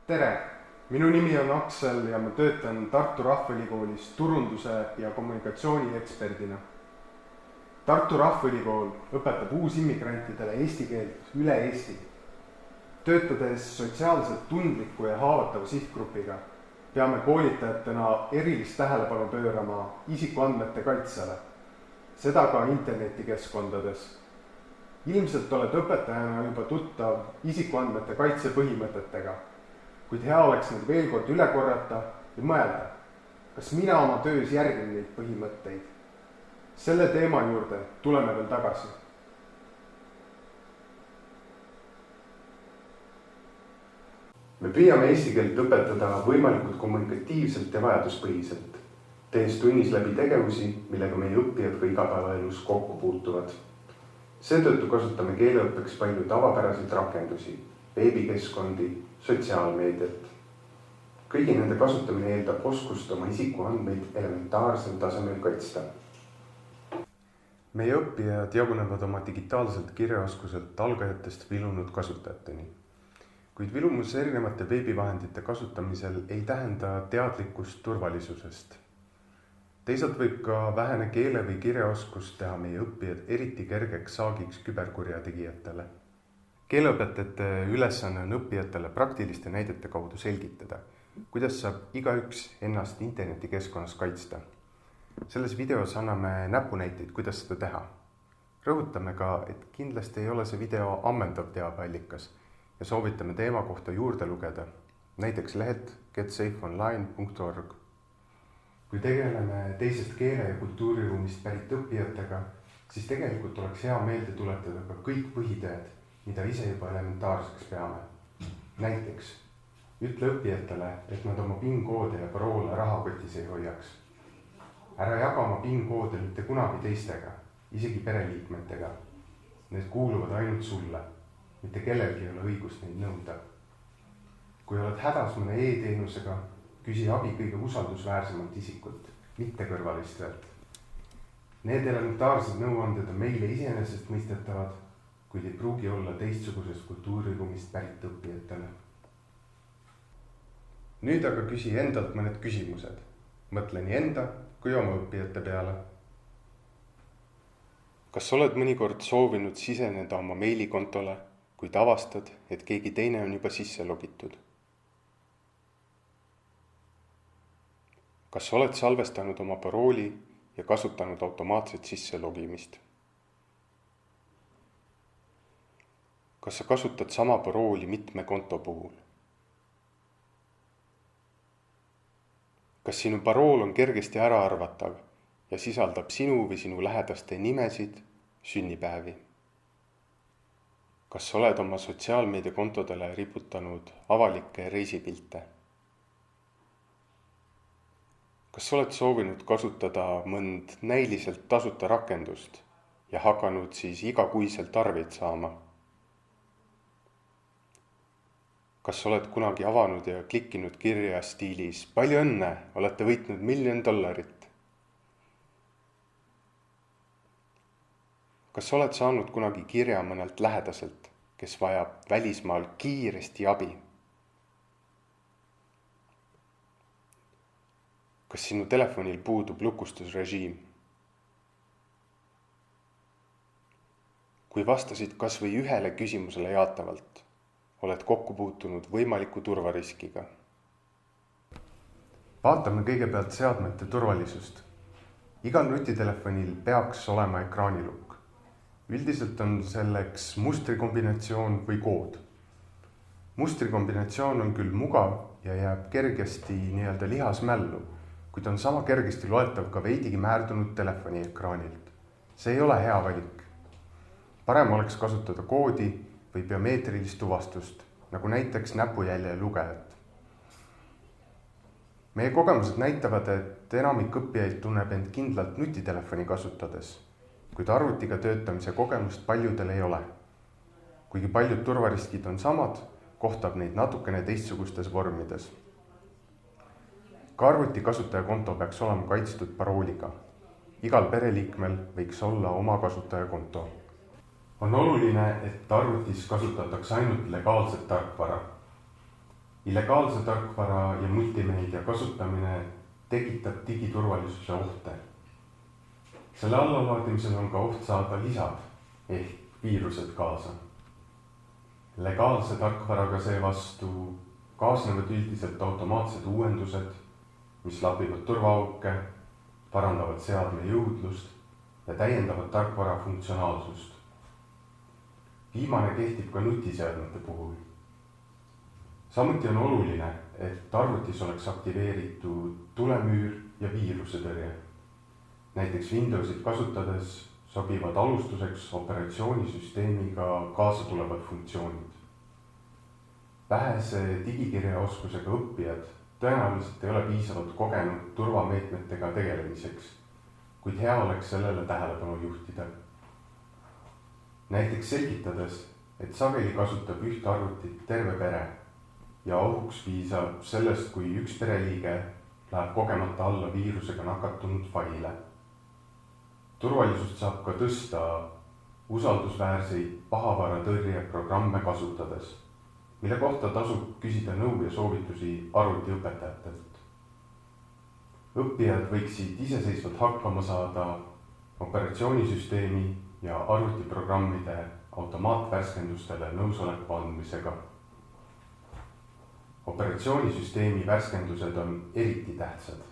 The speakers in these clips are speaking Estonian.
Tere! Minu nimi on Aksel ja ma töötan Tartu Rahvaülikoolis turunduse ja kommunikatsiooni eksperdina. Tartu Rahvaülikool õpetab uusimmigrantidele eesti keelt üle Eesti. Töötades sotsiaalselt tundliku ja haavatava sihtgrupiga peame koolitajatena erilist tähelepanu pöörama isikuandmete kaitsele, seda ka internetikeskkondades. Ilmselt oled õpetajana juba tuttav isikuandmete kaitse põhimõtetega, kuid hea oleks need veel kord üle korrata ja mõelda, kas mina oma töös järgin neid põhimõtteid. Selle teema juurde tuleme veel tagasi. Me püüame eesti keelt õpetada võimalikult kommunikatiivselt ja vajaduspõhiselt, tehes tunnis läbi tegevusi, millega meie õppijad ka igapäevaelus kokku puutuvad. Seetõttu kasutame keeleõppeks palju tavapäraseid rakendusi, veebikeskkondi, sotsiaalmeediat. Kõigi nende kasutamine eeldab oskust oma isikuandmeid elementaarsel tasemel kaitsta. Meie õppijad jagunevad oma digitaalselt kirjaoskuselt algajatest vilunud kasutajateni. Kuid vilumus erinevate veebivahendite kasutamisel ei tähenda teadlikkust turvalisusest. Teisalt võib ka vähene keele- või kirjaoskus teha meie õppijad eriti kergeks saagiks küberkurjategijatele. Keeleõpetajate ülesanne on õppijatele praktiliste näidete kaudu selgitada, kuidas saab igaüks ennast internetikeskkonnas kaitsta. Selles videos anname näpunäiteid, kuidas seda teha. Rõhutame ka, et kindlasti ei ole see video ammendav teabeallikas ja soovitame teema kohta juurde lugeda, näiteks lehelt getsafeonline.org. Kui tegeleme teisest keele- ja kultuuriruumist pärit õppijatega, siis tegelikult oleks hea meelde tuletada ka kõik põhiteed, mida ise juba elementaarseks peame. Näiteks, ütle õppijatele, et nad oma PIN-koode ja paroole rahakotis ei hoiaks. Ära jaga oma PIN-koode mitte kunagi teistega, isegi pereliikmetega. Need kuuluvad ainult sulle, mitte kellelgi ei ole õigust neid nõuda. Kui oled hädas mõne e-teenusega, küsi abi kõige usaldusväärsemalt isikult, mitte kõrvalistelt. Need elementaarsed nõuanded on meile iseenesest mõistetavad, kuid ei pruugi olla teistsugusest kultuuriruumist pärit õppijatele. Nüüd aga küsi endalt mõned küsimused. Mõtle nii enda kui oma õppijate peale. Kas oled mõnikord soovinud siseneda oma meilikontole, kuid avastad, et keegi teine on juba sisse logitud? Kas oled salvestanud oma parooli ja kasutanud automaatset sisselogimist? Kas sa kasutad sama parooli mitme konto puhul? Kas sinu parool on kergesti äraarvatav ja sisaldab sinu või sinu lähedaste nimesid, sünnipäevi? Kas oled oma sotsiaalmeediakontodele riputanud avalikke reisipilte? Kas oled soovinud kasutada mõnd näiliselt tasuta rakendust ja hakanud siis igakuiselt arveid saama? Kas oled kunagi avanud ja klikkinud kirja stiilis "Palju õnne, olete võitnud $1 000 000"? Kas oled saanud kunagi kirja mõnelt lähedaselt, kes vajab välismaal kiiresti abi? Kas sinu telefonil puudub lukustusrežiim? Kui vastasid kas või ühele küsimusele jaatavalt, oled kokku puutunud võimaliku turvariskiga. Vaatame kõigepealt seadmete turvalisust. Igal nutitelefonil peaks olema ekraanilukk. Üldiselt on selleks mustrikombinatsioon või kood. Mustrikombinatsioon on küll mugav ja jääb kergesti nii-öelda lihasmällu, kuid on sama kergesti loetav ka veidigi määrdunud telefoni ekraanilt. See ei ole hea valik. Parem oleks kasutada koodi või biomeetrilist tuvastust, nagu näiteks näpujälje lugejat. Meie kogemused näitavad, et enamik õppijaid tunneb end kindlalt nutitelefoni kasutades, kuid arvutiga töötamise kogemust paljudel ei ole. Kuigi paljud turvariskid on samad, kohtab neid natukene teistsugustes vormides. Ka arvuti kasutajakonto peaks olema kaitstud parooliga. Igal pereliikmel võiks olla oma kasutajakonto. On oluline, et arvutis kasutatakse ainult legaalset tarkvara. Illegaalse tarkvara ja multimeedia kasutamine tekitab digiturvalisuse ohte. Selle allalaadimisel on ka oht saada lisad ehk viirused kaasa. Legaalse tarkvaraga seevastu kaasnevad üldiselt automaatsed uuendused, mis lapivad turvaauke, parandavad seadme jõudlust ja täiendavad tarkvara funktsionaalsust. Viimane kehtib ka nutiseadmete puhul. Samuti on oluline, et arvutis oleks aktiveeritud tulemüür ja viirusetõrje. Näiteks Windowsit kasutades sobivad alustuseks operatsioonisüsteemiga kaasa tulevad funktsioonid. Vähese digikirjaoskusega õppijad tõenäoliselt ei ole piisavalt kogenud turvameetmetega tegelemiseks, kuid hea oleks sellele tähelepanu juhtida. Näiteks selgitades, et sageli kasutab üht arvutit terve pere ja ohuks piisab sellest, kui üks pereliige läheb kogemata alla viirusega nakatunud faile. Turvalisust saab ka tõsta usaldusväärseid pahavaratõrje programme kasutades, mille kohta tasub küsida nõu ja soovitusi arvutiõpetajatelt. Õppijad võiksid iseseisvalt hakkama saada operatsioonisüsteemi ja arvutiprogrammide automaatvärskendustele nõusoleku andmisega. Operatsioonisüsteemi värskendused on eriti tähtsad.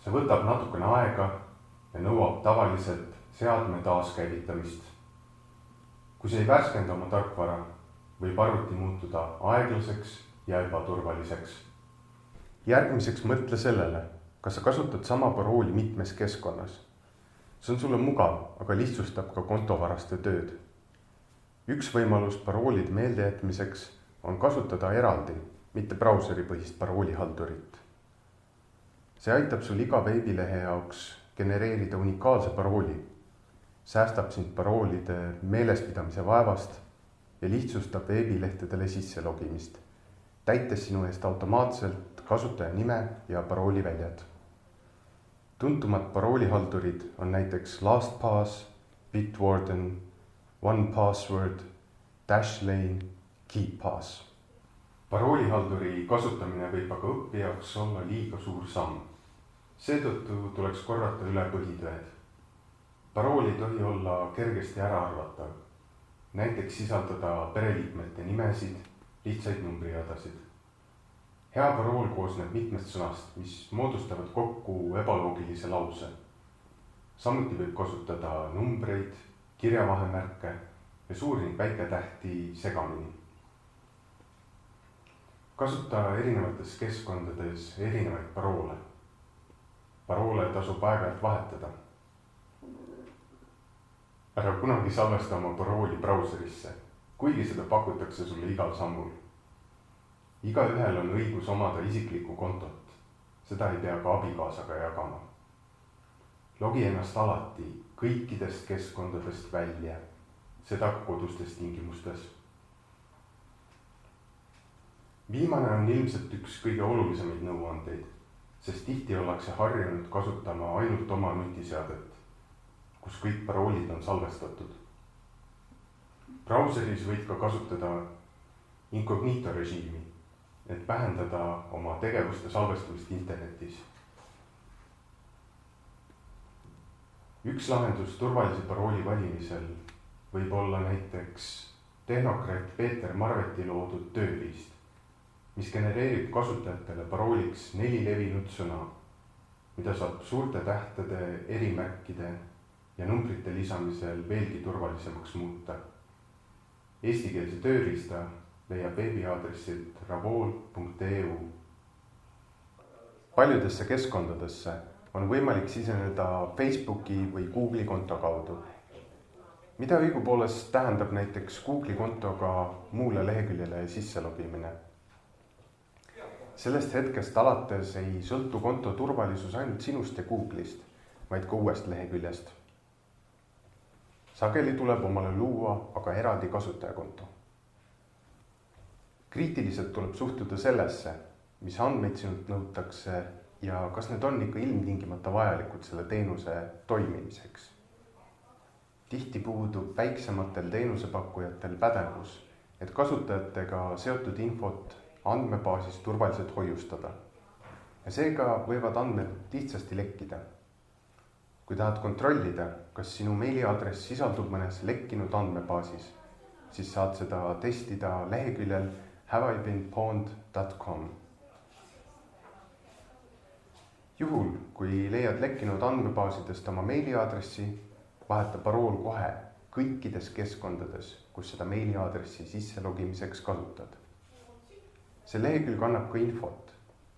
See võtab natukene aega ja nõuab tavaliselt seadme taaskäivitamist. Kui see ei värskenda oma tarkvara, võib arvuti muutuda aeglaseks ja ebaturvaliseks. Järgmiseks mõtle sellele, kas sa kasutad sama parooli mitmes keskkonnas. See on sulle mugav, aga lihtsustab ka kontovaraste tööd. Üks võimalus paroolide meeldejätmiseks on kasutada eraldi, mitte brauseripõhist paroolihaldurit. See aitab sul iga veebilehe jaoks genereerida unikaalse parooli, säästab sind paroolide meelespidamise vaevast ja lihtsustab veebilehtedele sisse logimist, täites sinu eest automaatselt kasutaja nime ja parooli väljad. Tuntumad paroolihaldurid on näiteks LastPass, Bitwarden, 1Password, Dashlane, KeePass. Paroolihalduri kasutamine võib aga õppijaks olla liiga suur samm. Seetõttu tuleks korrata üle põhitööd. Parool ei tohi olla kergesti ära arvatav, näiteks sisaldada pereliikmete nimesid, lihtsaid numbriadasid. Hea parool koosneb mitmest sõnast, mis moodustavad kokku ebaloogilise lause. Samuti võib kasutada numbreid, kirjavahemärke ja suur ning väike tähti segamini. Kasuta erinevates keskkondades erinevaid paroole. Paroole tasub aeg-ajalt vahetada. Ära kunagi salvesta oma parooli brauserisse, kuigi seda pakutakse sulle igal sammul. Igaühel on õigus omada isiklikku kontot. Seda ei pea ka abikaasaga jagama. Logi ennast alati kõikidest keskkondadest välja, seda kodustes tingimustes. Viimane on ilmselt üks kõige olulisemaid nõuandeid, sest tihti ollakse harjunud kasutama ainult oma nutiseadet, kus kõik paroolid on salvestatud. Brauseris võid ka kasutada incognito režiimi, et vähendada oma tegevuste salvestamist internetis. Üks lahendus turvalise parooli valimisel võib olla näiteks tehnokraat Peeter Marveti loodud tööriist, mis genereerib kasutajatele parooliks 4 levinud sõna, mida saab suurte tähtede, erimärkide ja numbrite lisamisel veelgi turvalisemaks muuta. Eestikeelse tööriista leiab veebiaadressilt ravol.eu. Paljudesse keskkondadesse on võimalik siseneda Facebooki või Google'i konto kaudu. Mida õigupoolest tähendab näiteks Google'i kontoga muule leheküljele sisse logimine? Sellest hetkest alates ei sõltu konto turvalisus ainult sinust ja Google'ist, vaid ka uuest leheküljest. Sageli tuleb omale luua aga eraldi kasutajakonto. Kriitiliselt tuleb suhtuda sellesse, mis andmeid sinult nõutakse ja kas need on ikka ilmtingimata vajalikud selle teenuse toimimiseks. Tihti puudub väiksematel teenusepakkujatel pädevus, et kasutajatega seotud infot andmebaasis turvaliselt hoiustada. Ja seega võivad andmed lihtsasti lekkida. Kui tahad kontrollida, kas sinu meiliaadress sisaldub mõnes lekkinud andmebaasis, siis saad seda testida leheküljel haveibeenpwned.com. Juhul, kui leiad lekkinud andmebaasidest oma meiliaadressi, vaheta parool kohe kõikides keskkondades, kus seda meiliaadressi sisse logimiseks kasutad. See lehekülg annab ka infot,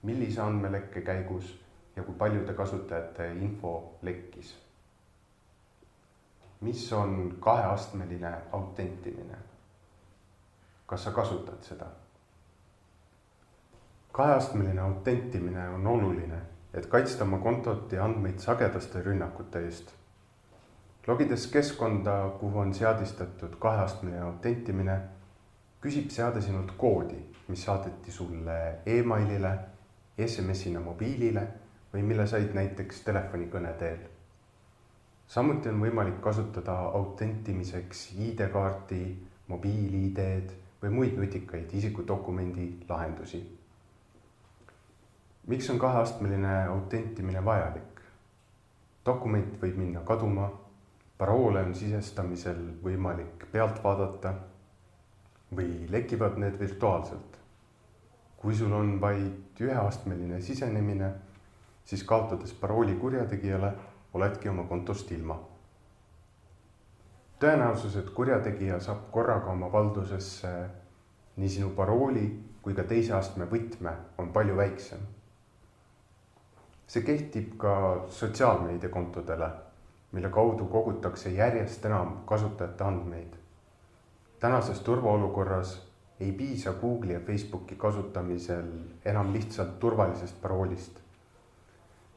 millise andmelekke käigus ja kui paljude kasutajate info lekkis. Mis on kaheastmeline autentimine? Kas sa kasutad seda? Kaheastmeline autentimine on oluline, et kaitsta oma kontot ja andmeid sagedaste rünnakute eest. Logides keskkonda, kuhu on seadistatud kaheastmeline autentimine, küsib seade sinult koodi, mis saadeti sulle e-mailile, SMS-ina mobiilile või mille said näiteks telefonikõne teel. Samuti on võimalik kasutada autentimiseks ID-kaarti, mobiil-ID-d või muid nutikaid isikudokumendi lahendusi. Miks on kaheastmeline autentimine vajalik? Dokument võib minna kaduma, paroole on sisestamisel võimalik pealt vaadata või lekivad need virtuaalselt. Kui sul on vaid üheastmeline sisenemine, siis kaotades parooli kurjategijale, oledki oma kontost ilma. Tõenäosus, et kurjategija saab korraga oma valdusesse nii sinu parooli kui ka teise astme võtme, on palju väiksem. See kehtib ka sotsiaalmeediakontodele, mille kaudu kogutakse järjest enam kasutajate andmeid. Tänases turvaolukorras ei piisa Google'i ja Facebooki kasutamisel enam lihtsalt turvalisest paroolist.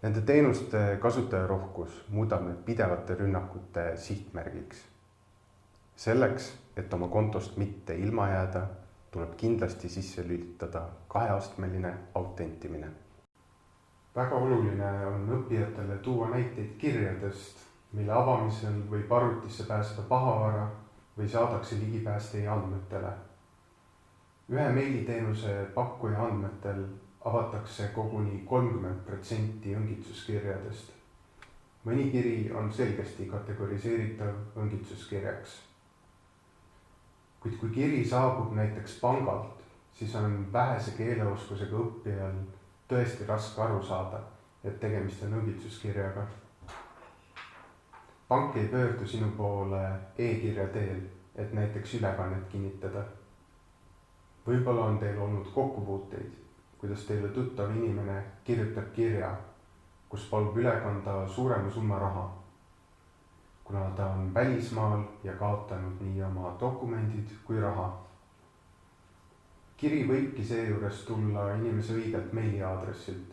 Nende teenuste kasutajarohkus muudab need pidevate rünnakute sihtmärgiks. Selleks, et oma kontost mitte ilma jääda, tuleb kindlasti sisse lülitada kaheastmeline autentimine. Väga oluline on õppijatele tuua näiteid kirjadest, mille avamisel võib arvutisse pääseda pahavara või saadakse ligipääs teie andmetele. Ühe meiliteenuse pakkuja andmetel avatakse koguni 30% õngitsuskirjadest. Mõni kiri on selgesti kategoriseeritav õngitsuskirjaks. Kuid kui kiri saabub näiteks pangalt, siis on vähese keeleoskusega õppijal tõesti raske aru saada, et tegemist on õngitsuskirjaga. Pank ei pöördu sinu poole e-kirja teel, et näiteks ülekannet kinnitada. Võib-olla on teil olnud kokkupuuteid, kuidas teile tuttav inimene kirjutab kirja, kus palub üle kanda suurema summa raha, kuna ta on välismaal ja kaotanud nii oma dokumendid kui raha. Kiri võibki seejuures tulla inimese õigelt meiliaadressilt,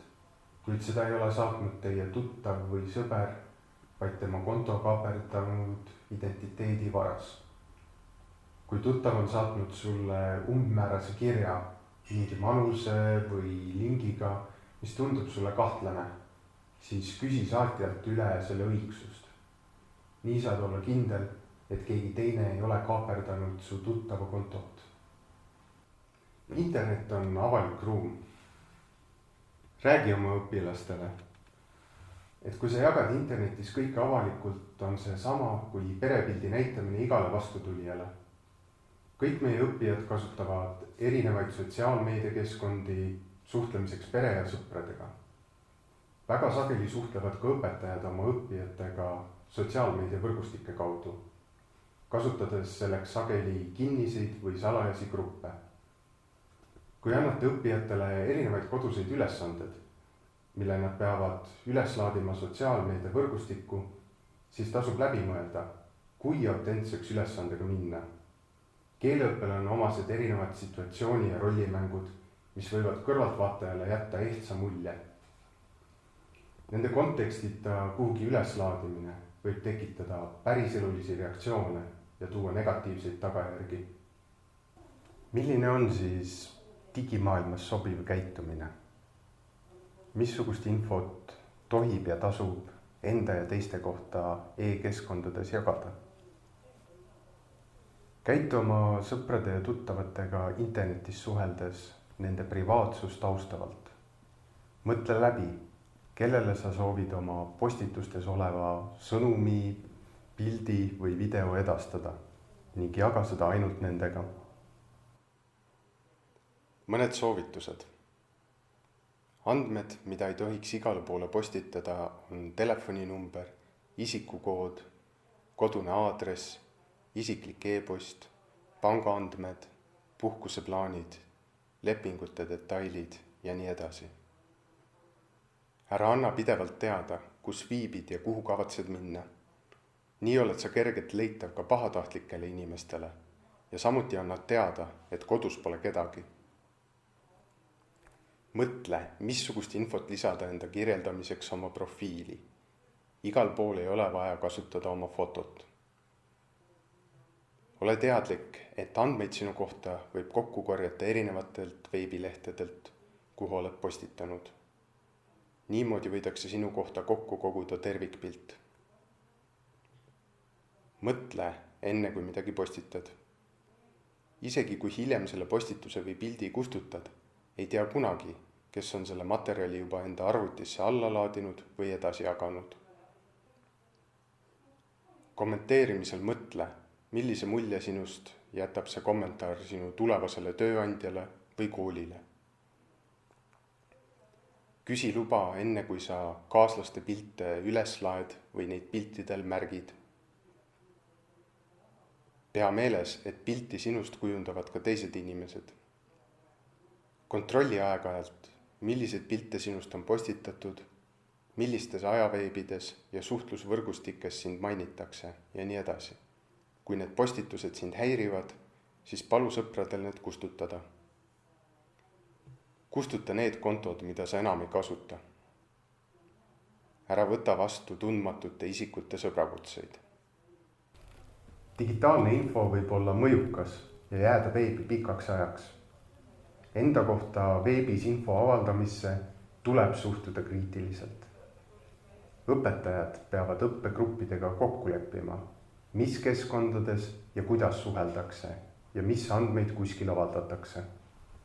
kuid seda ei ole saatnud teie tuttav või sõber, vaid tema konto kaaperdanud identiteedivaras. Kui tuttav on saatnud sulle umbmäärase kirja mingi manuse või lingiga, mis tundub sulle kahtlane, siis küsi saatjalt üle selle õigsust. Nii saad olla kindel, et keegi teine ei ole kaaperdanud su tuttava kontot. Internet on avalik ruum. Räägi oma õpilastele, et kui sa jagad internetis kõike avalikult, on see sama kui perepildi näitamine igale vastutulijale. Kõik meie õppijad kasutavad erinevaid sotsiaalmeediakeskkondi suhtlemiseks pere ja sõpradega. Väga sageli suhtlevad ka õpetajad oma õppijatega sotsiaalmeediavõrgustike kaudu, kasutades selleks sageli kinniseid või salajasi gruppe. Kui annate õppijatele erinevaid koduseid ülesanded, mille nad peavad üles laadima sotsiaalmeediavõrgustikku, siis tasub läbi mõelda, kui autentseks ülesandega minna. Keeleõppele on omased erinevad situatsiooni ja rollimängud, mis võivad kõrvaltvaatajale jätta ehtsa mulje. Nende kontekstita kuhugi üleslaadimine võib tekitada päriselulisi reaktsioone ja tuua negatiivseid tagajärgi. Milline on siis digimaailmas sobiv käitumine? Missugust infot tohib ja tasub enda ja teiste kohta e-keskkondades jagada? Käitu oma sõprade ja tuttavatega internetis suheldes nende privaatsust austavalt. Mõtle läbi, kellele sa soovid oma postitustes oleva sõnumi, pildi või video edastada ning jaga seda ainult nendega. Mõned soovitused. Andmed, mida ei tohiks igale poole postitada, on telefoninumber, isikukood, kodune aadress, isiklik e-post, pangaandmed, puhkuseplaanid, lepingute detailid ja nii edasi. Ära anna pidevalt teada, kus viibid ja kuhu kavatsed minna. Nii oled sa kergelt leitav ka pahatahtlikele inimestele ja samuti annad teada, et kodus pole kedagi. Mõtle, missugust infot lisada enda kirjeldamiseks oma profiili. Igal pool ei ole vaja kasutada oma fotot. Ole teadlik, et andmeid sinu kohta võib kokku korjata erinevatelt veebilehtedelt, kuhu oled postitanud. Niimoodi võidakse sinu kohta kokku koguda tervikpilt. Mõtle enne, kui midagi postitad. Isegi kui hiljem selle postituse või pildi kustutad, ei tea kunagi, kes on selle materjali juba enda arvutisse alla laadinud või edasi jaganud. Kommenteerimisel mõtle, millise mulje sinust jätab see kommentaar sinu tulevasele tööandjale või koolile. Küsi luba enne, kui sa kaaslaste pilte üles laed või neid piltidel märgid. Pea meeles, et pilti sinust kujundavad ka teised inimesed. Kontrolli aeg-ajalt, millised pilte sinust on postitatud, millistes ajaveebides ja suhtlusvõrgustikes sind mainitakse ja nii edasi. Kui need postitused sind häirivad, siis palu sõpradel need kustutada. Kustuta need kontod, mida sa enam ei kasuta. Ära võta vastu tundmatute isikute sõbrakutseid. Digitaalne info võib olla mõjukas ja jääda veebi pikaks ajaks. Enda kohta veebis info avaldamisse tuleb suhtuda kriitiliselt. Õpetajad peavad õppegruppidega kokku leppima, mis keskkondades ja kuidas suheldakse ja mis andmeid kuskil avaldatakse.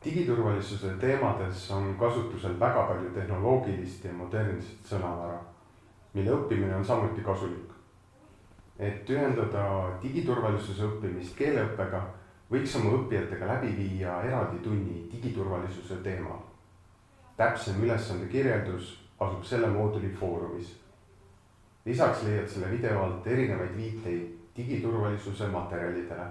Digiturvalisuse teemades on kasutusel väga palju tehnoloogilist ja modernset sõnavara, mille õppimine on samuti kasulik. Et ühendada digiturvalisuse õppimist keeleõppega, võiks oma õppijatega läbi viia eraldi tunni digiturvalisuse teemal. Täpsem ülesande kirjeldus asub selle mooduli foorumis. Lisaks leiad selle video alt erinevaid viiteid digiturvalisuse materjalidele.